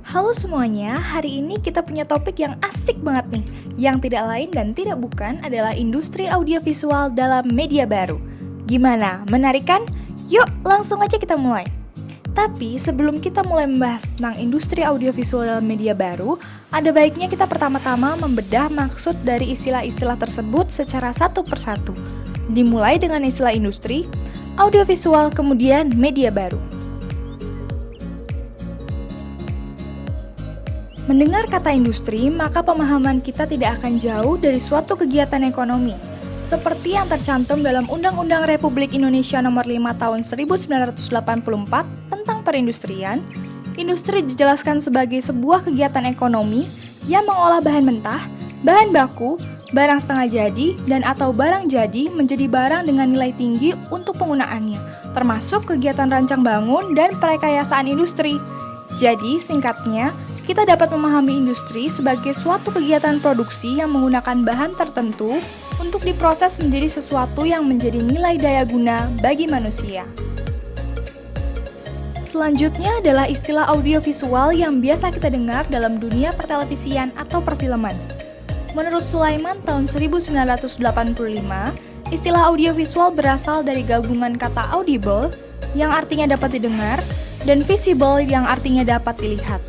Halo semuanya, hari ini kita punya topik yang asik banget nih. Yang tidak lain dan tidak bukan adalah industri audiovisual dalam media baru. Gimana, menarik kan? Yuk, langsung aja kita mulai. Tapi sebelum kita mulai membahas tentang industri audiovisual dalam media baru, ada baiknya kita pertama-tama membedah maksud dari istilah-istilah tersebut secara satu persatu. Dimulai dengan istilah industri, audiovisual, kemudian media baru. Mendengar kata industri, maka pemahaman kita tidak akan jauh dari suatu kegiatan ekonomi. Seperti yang tercantum dalam Undang-Undang Republik Indonesia Nomor 5 Tahun 1984 tentang perindustrian, industri dijelaskan sebagai sebuah kegiatan ekonomi yang mengolah bahan mentah, bahan baku, barang setengah jadi, dan atau barang jadi menjadi barang dengan nilai tinggi untuk penggunaannya, termasuk kegiatan rancang bangun dan perekayasaan industri. Jadi, singkatnya, kita dapat memahami industri sebagai suatu kegiatan produksi yang menggunakan bahan tertentu untuk diproses menjadi sesuatu yang menjadi nilai daya guna bagi manusia. Selanjutnya adalah istilah audiovisual yang biasa kita dengar dalam dunia pertelevisian atau perfilman. Menurut Sulaiman tahun 1985, istilah audiovisual berasal dari gabungan kata audible yang artinya dapat didengar dan visible yang artinya dapat dilihat.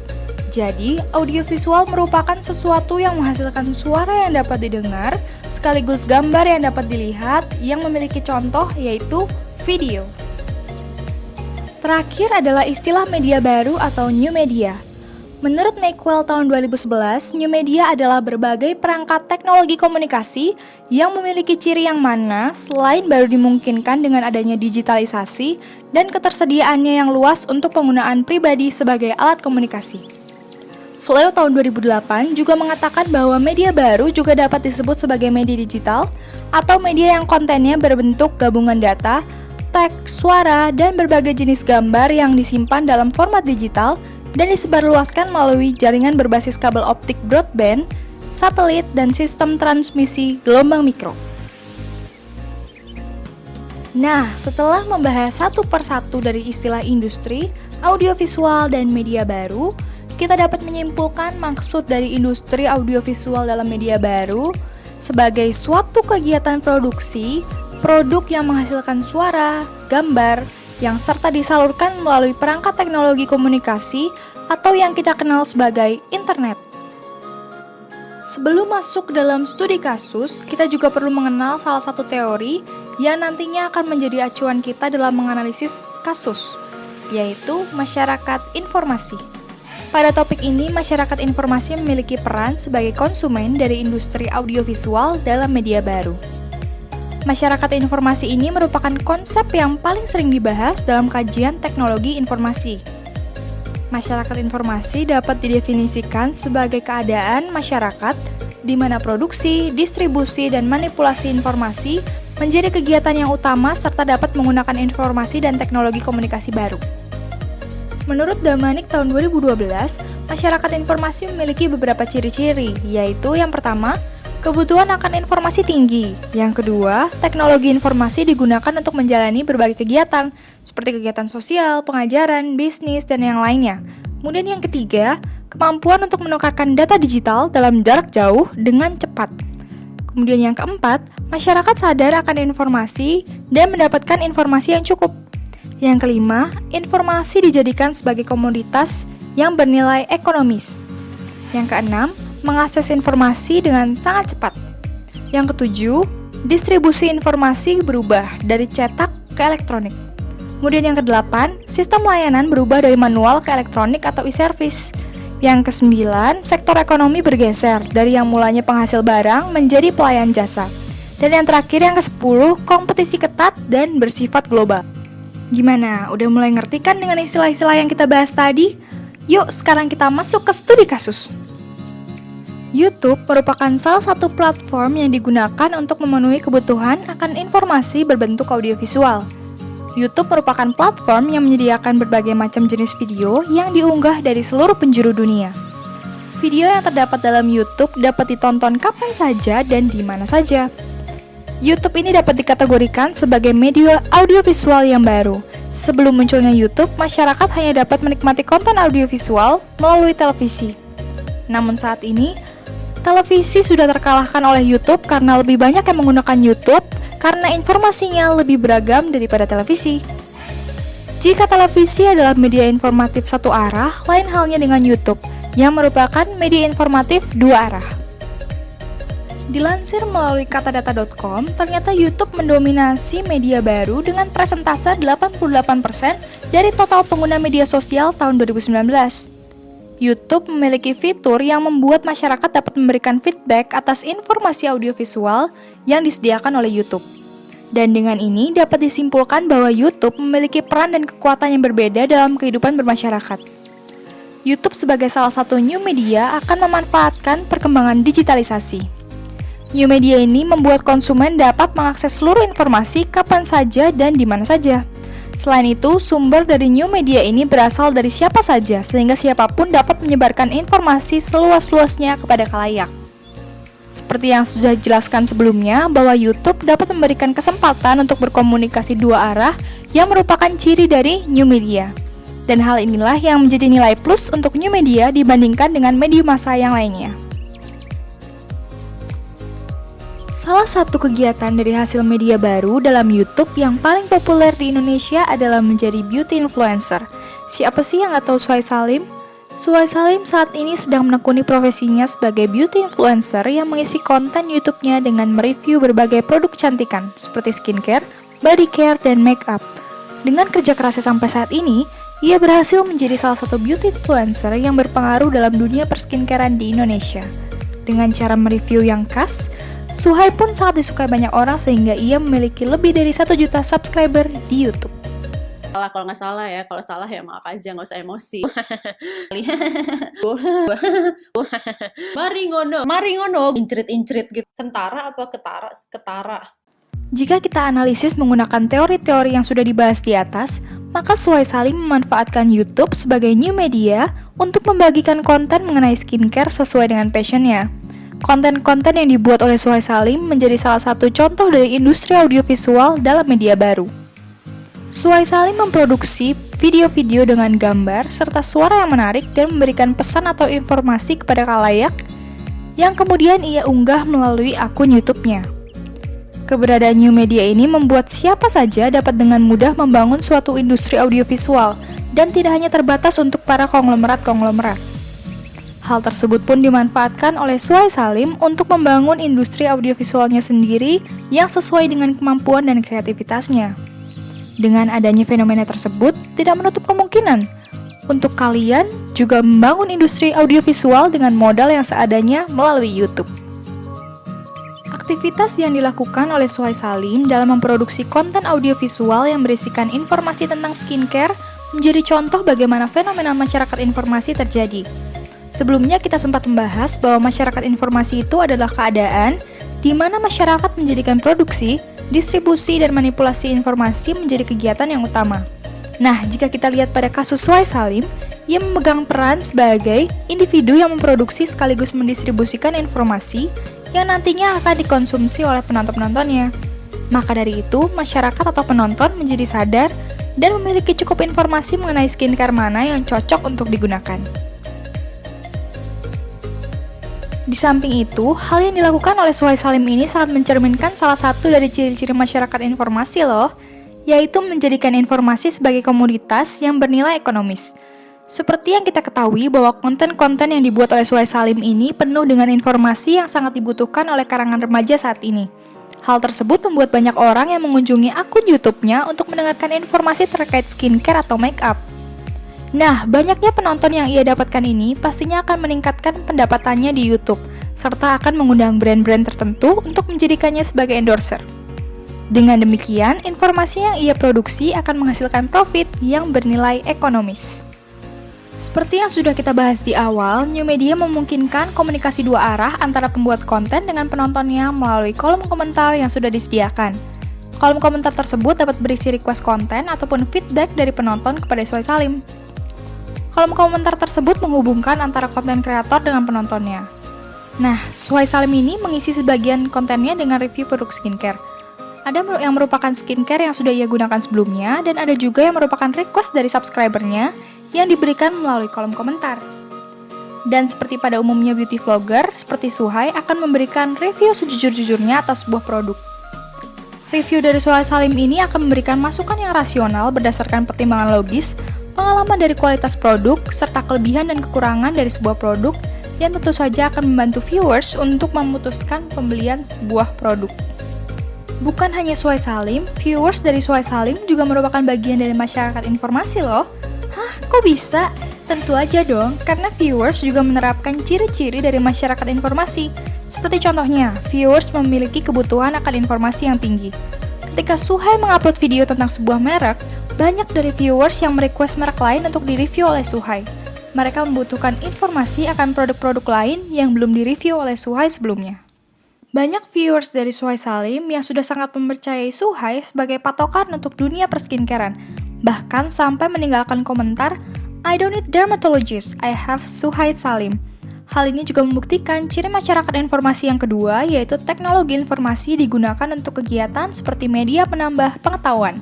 Jadi, audiovisual merupakan sesuatu yang menghasilkan suara yang dapat didengar, sekaligus gambar yang dapat dilihat, yang memiliki contoh yaitu video. Terakhir adalah istilah media baru atau new media. Menurut Makewell tahun 2011, new media adalah berbagai perangkat teknologi komunikasi yang memiliki ciri yang mana selain baru dimungkinkan dengan adanya digitalisasi dan ketersediaannya yang luas untuk penggunaan pribadi sebagai alat komunikasi. Fleo tahun 2008 juga mengatakan bahwa media baru juga dapat disebut sebagai media digital atau media yang kontennya berbentuk gabungan data, teks, suara, dan berbagai jenis gambar yang disimpan dalam format digital dan disebarluaskan melalui jaringan berbasis kabel optik broadband, satelit, dan sistem transmisi gelombang mikro. Nah, setelah membahas satu persatu dari istilah industri, audiovisual, dan media baru, kita dapat menyimpulkan maksud dari industri audiovisual dalam media baru sebagai suatu kegiatan produksi, produk yang menghasilkan suara, gambar, yang serta disalurkan melalui perangkat teknologi komunikasi atau yang kita kenal sebagai internet. Sebelum masuk ke dalam studi kasus, kita juga perlu mengenal salah satu teori yang nantinya akan menjadi acuan kita dalam menganalisis kasus, yaitu masyarakat informasi. Pada topik ini, masyarakat informasi memiliki peran sebagai konsumen dari industri audiovisual dalam media baru. Masyarakat informasi ini merupakan konsep yang paling sering dibahas dalam kajian teknologi informasi. Masyarakat informasi dapat didefinisikan sebagai keadaan masyarakat di mana produksi, distribusi, dan manipulasi informasi menjadi kegiatan yang utama serta dapat menggunakan informasi dan teknologi komunikasi baru. Menurut Damanik tahun 2012, masyarakat informasi memiliki beberapa ciri-ciri, yaitu yang pertama, kebutuhan akan informasi tinggi. Yang kedua, teknologi informasi digunakan untuk menjalani berbagai kegiatan, seperti kegiatan sosial, pengajaran, bisnis, dan yang lainnya. Kemudian yang ketiga, kemampuan untuk menukarkan data digital dalam jarak jauh dengan cepat. Kemudian yang keempat, masyarakat sadar akan informasi dan mendapatkan informasi yang cukup. Yang kelima, informasi dijadikan sebagai komoditas yang bernilai ekonomis. Yang keenam, mengakses informasi dengan sangat cepat. Yang ketujuh, distribusi informasi berubah dari cetak ke elektronik. Kemudian yang kedelapan, sistem layanan berubah dari manual ke elektronik atau e-service. Yang kesembilan, sektor ekonomi bergeser dari yang mulanya penghasil barang menjadi pelayan jasa. Dan yang terakhir, yang ke-10, kompetisi ketat dan bersifat global. Gimana? Udah mulai ngerti kan dengan istilah-istilah yang kita bahas tadi? Yuk, sekarang kita masuk ke studi kasus. YouTube merupakan salah satu platform yang digunakan untuk memenuhi kebutuhan akan informasi berbentuk audiovisual. YouTube merupakan platform yang menyediakan berbagai macam jenis video yang diunggah dari seluruh penjuru dunia. Video yang terdapat dalam YouTube dapat ditonton kapan saja dan di mana saja. YouTube ini dapat dikategorikan sebagai media audiovisual yang baru. Sebelum munculnya YouTube, masyarakat hanya dapat menikmati konten audiovisual melalui televisi. Namun saat ini, televisi sudah terkalahkan oleh YouTube karena lebih banyak yang menggunakan YouTube karena informasinya lebih beragam daripada televisi. Jika televisi adalah media informatif satu arah, lain halnya dengan YouTube, yang merupakan media informatif dua arah. Dilansir melalui katadata.com, ternyata YouTube mendominasi media baru dengan persentase 88% dari total pengguna media sosial tahun 2019. YouTube memiliki fitur yang membuat masyarakat dapat memberikan feedback atas informasi audiovisual yang disediakan oleh YouTube. Dan dengan ini dapat disimpulkan bahwa YouTube memiliki peran dan kekuatan yang berbeda dalam kehidupan bermasyarakat. YouTube sebagai salah satu new media akan memanfaatkan perkembangan digitalisasi. New media ini membuat konsumen dapat mengakses seluruh informasi kapan saja dan di mana saja. Selain itu, sumber dari new media ini berasal dari siapa saja, sehingga siapapun dapat menyebarkan informasi seluas-luasnya kepada khalayak. Seperti yang sudah dijelaskan sebelumnya, bahwa YouTube dapat memberikan kesempatan untuk berkomunikasi dua arah yang merupakan ciri dari new media. Dan hal inilah yang menjadi nilai plus untuk new media dibandingkan dengan media massa yang lainnya. Salah satu kegiatan dari hasil media baru dalam YouTube yang paling populer di Indonesia adalah menjadi beauty influencer. Siapa sih yang nggak tahu Suhai Salim? Suhai Salim saat ini sedang menekuni profesinya sebagai beauty influencer yang mengisi konten YouTube-nya dengan mereview berbagai produk kecantikan seperti skincare, body care, dan make up. Dengan kerja kerasnya sampai saat ini, ia berhasil menjadi salah satu beauty influencer yang berpengaruh dalam dunia perskincarean di Indonesia. Dengan cara mereview yang khas, Suhai pun sangat disukai banyak orang sehingga ia memiliki lebih dari 1 juta subscriber di YouTube. Kalau nggak salah ya, kalau salah ya maaf aja, nggak usah emosi. Maringono, incrit gitu. Kentara apa ketara? Jika kita analisis menggunakan teori-teori yang sudah dibahas di atas, maka Suhai Salim memanfaatkan YouTube sebagai new media untuk membagikan konten mengenai skincare sesuai dengan passionnya. Konten-konten yang dibuat oleh Suhai Salim menjadi salah satu contoh dari industri audiovisual dalam media baru. Suhai Salim memproduksi video-video dengan gambar serta suara yang menarik dan memberikan pesan atau informasi kepada khalayak yang kemudian ia unggah melalui akun YouTube-nya. Keberadaan new media ini membuat siapa saja dapat dengan mudah membangun suatu industri audiovisual dan tidak hanya terbatas untuk para konglomerat-konglomerat. Hal tersebut pun dimanfaatkan oleh Suhai Salim untuk membangun industri audiovisualnya sendiri yang sesuai dengan kemampuan dan kreativitasnya. Dengan adanya fenomena tersebut, tidak menutup kemungkinan untuk kalian juga membangun industri audiovisual dengan modal yang seadanya melalui YouTube. Aktivitas yang dilakukan oleh Suhai Salim dalam memproduksi konten audiovisual yang berisikan informasi tentang skincare menjadi contoh bagaimana fenomena masyarakat informasi terjadi. Sebelumnya kita sempat membahas bahwa masyarakat informasi itu adalah keadaan di mana masyarakat menjadikan produksi, distribusi, dan manipulasi informasi menjadi kegiatan yang utama. Nah, jika kita lihat pada kasus Suhai Salim, ia memegang peran sebagai individu yang memproduksi sekaligus mendistribusikan informasi yang nantinya akan dikonsumsi oleh penonton-penontonnya. Maka dari itu, masyarakat atau penonton menjadi sadar dan memiliki cukup informasi mengenai skincare mana yang cocok untuk digunakan. Di samping itu, hal yang dilakukan oleh Suhai Salim ini sangat mencerminkan salah satu dari ciri-ciri masyarakat informasi loh, yaitu menjadikan informasi sebagai komoditas yang bernilai ekonomis. Seperti yang kita ketahui bahwa konten-konten yang dibuat oleh Suhai Salim ini penuh dengan informasi yang sangat dibutuhkan oleh kalangan remaja saat ini. Hal tersebut membuat banyak orang yang mengunjungi akun YouTube-nya untuk mendengarkan informasi terkait skincare atau make up. Nah, banyaknya penonton yang ia dapatkan ini pastinya akan meningkatkan pendapatannya di YouTube, serta akan mengundang brand-brand tertentu untuk menjadikannya sebagai endorser. Dengan demikian, informasi yang ia produksi akan menghasilkan profit yang bernilai ekonomis. Seperti yang sudah kita bahas di awal, new media memungkinkan komunikasi dua arah antara pembuat konten dengan penontonnya melalui kolom komentar yang sudah disediakan. Kolom komentar tersebut dapat berisi request konten ataupun feedback dari penonton kepada Suhai Salim. Kolom komentar tersebut menghubungkan antara konten kreator dengan penontonnya. Nah, Suhai Salim ini mengisi sebagian kontennya dengan review produk skincare. Ada yang merupakan skincare yang sudah ia gunakan sebelumnya, dan ada juga yang merupakan request dari subscribernya yang diberikan melalui kolom komentar. Dan seperti pada umumnya beauty vlogger, seperti Suhai akan memberikan review sejujur-jujurnya atas sebuah produk. Review dari Suhai Salim ini akan memberikan masukan yang rasional berdasarkan pertimbangan logis, pengalaman dari kualitas produk, serta kelebihan dan kekurangan dari sebuah produk yang tentu saja akan membantu viewers untuk memutuskan pembelian sebuah produk. Bukan hanya Suhai Salim, viewers dari Suhai Salim juga merupakan bagian dari masyarakat informasi loh. Hah, kok bisa? Tentu aja dong, karena viewers juga menerapkan ciri-ciri dari masyarakat informasi. Seperti contohnya, viewers memiliki kebutuhan akan informasi yang tinggi. Ketika Suhai mengupload video tentang sebuah merek, banyak dari viewers yang merequest merek lain untuk direview oleh Suhai. Mereka membutuhkan informasi akan produk-produk lain yang belum direview oleh Suhai sebelumnya. Banyak viewers dari Suhai Salim yang sudah sangat mempercayai Suhai sebagai patokan untuk dunia perskincarean, bahkan sampai meninggalkan komentar, "I don't need dermatologist, I have Suhai Salim." Hal ini juga membuktikan ciri masyarakat informasi yang kedua, yaitu teknologi informasi digunakan untuk kegiatan seperti media penambah pengetahuan.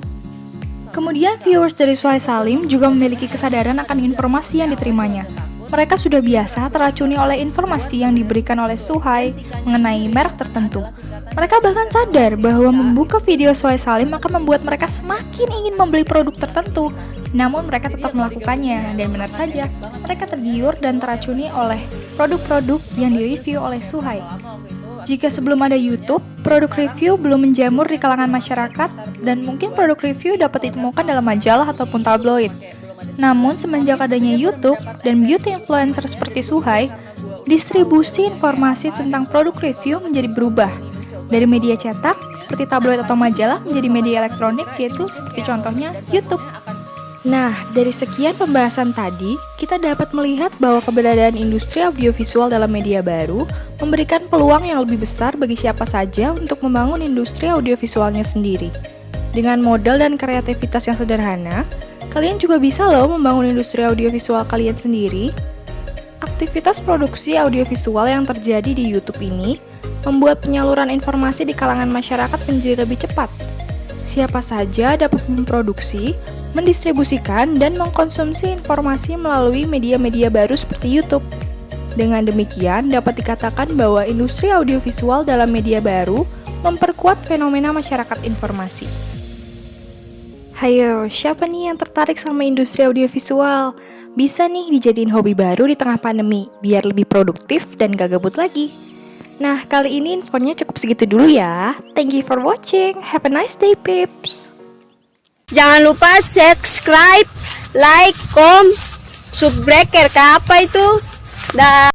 Kemudian viewers dari Suhai Salim juga memiliki kesadaran akan informasi yang diterimanya. Mereka sudah biasa teracuni oleh informasi yang diberikan oleh Suhai mengenai merek tertentu. Mereka bahkan sadar bahwa membuka video Suhai Salim akan membuat mereka semakin ingin membeli produk tertentu. Namun mereka tetap melakukannya, dan benar saja, mereka tergiur dan teracuni oleh produk-produk yang direview oleh Suhai. Jika sebelum ada YouTube, produk review belum menjamur di kalangan masyarakat, dan mungkin produk review dapat ditemukan dalam majalah ataupun tabloid. Namun, semenjak adanya YouTube dan beauty influencer seperti Suhai, distribusi informasi tentang produk review menjadi berubah. Dari media cetak, seperti tabloid atau majalah, menjadi media elektronik, yaitu seperti contohnya YouTube. Nah, dari sekian pembahasan tadi, kita dapat melihat bahwa keberadaan industri audiovisual dalam media baru memberikan peluang yang lebih besar bagi siapa saja untuk membangun industri audiovisualnya sendiri. Dengan modal dan kreativitas yang sederhana, kalian juga bisa loh membangun industri audiovisual kalian sendiri. Aktivitas produksi audiovisual yang terjadi di YouTube ini membuat penyaluran informasi di kalangan masyarakat menjadi lebih cepat. Siapa saja dapat memproduksi, mendistribusikan, dan mengkonsumsi informasi melalui media-media baru seperti YouTube. Dengan demikian, dapat dikatakan bahwa industri audiovisual dalam media baru memperkuat fenomena masyarakat informasi. Hayo, siapa nih yang tertarik sama industri audiovisual? Bisa nih dijadiin hobi baru di tengah pandemi, biar lebih produktif dan gak gabut lagi. Nah, kali ini infonya cukup segitu dulu ya. Thank you for watching. Have a nice day, peeps. Jangan lupa subscribe, like, subscribe, apa itu? Dan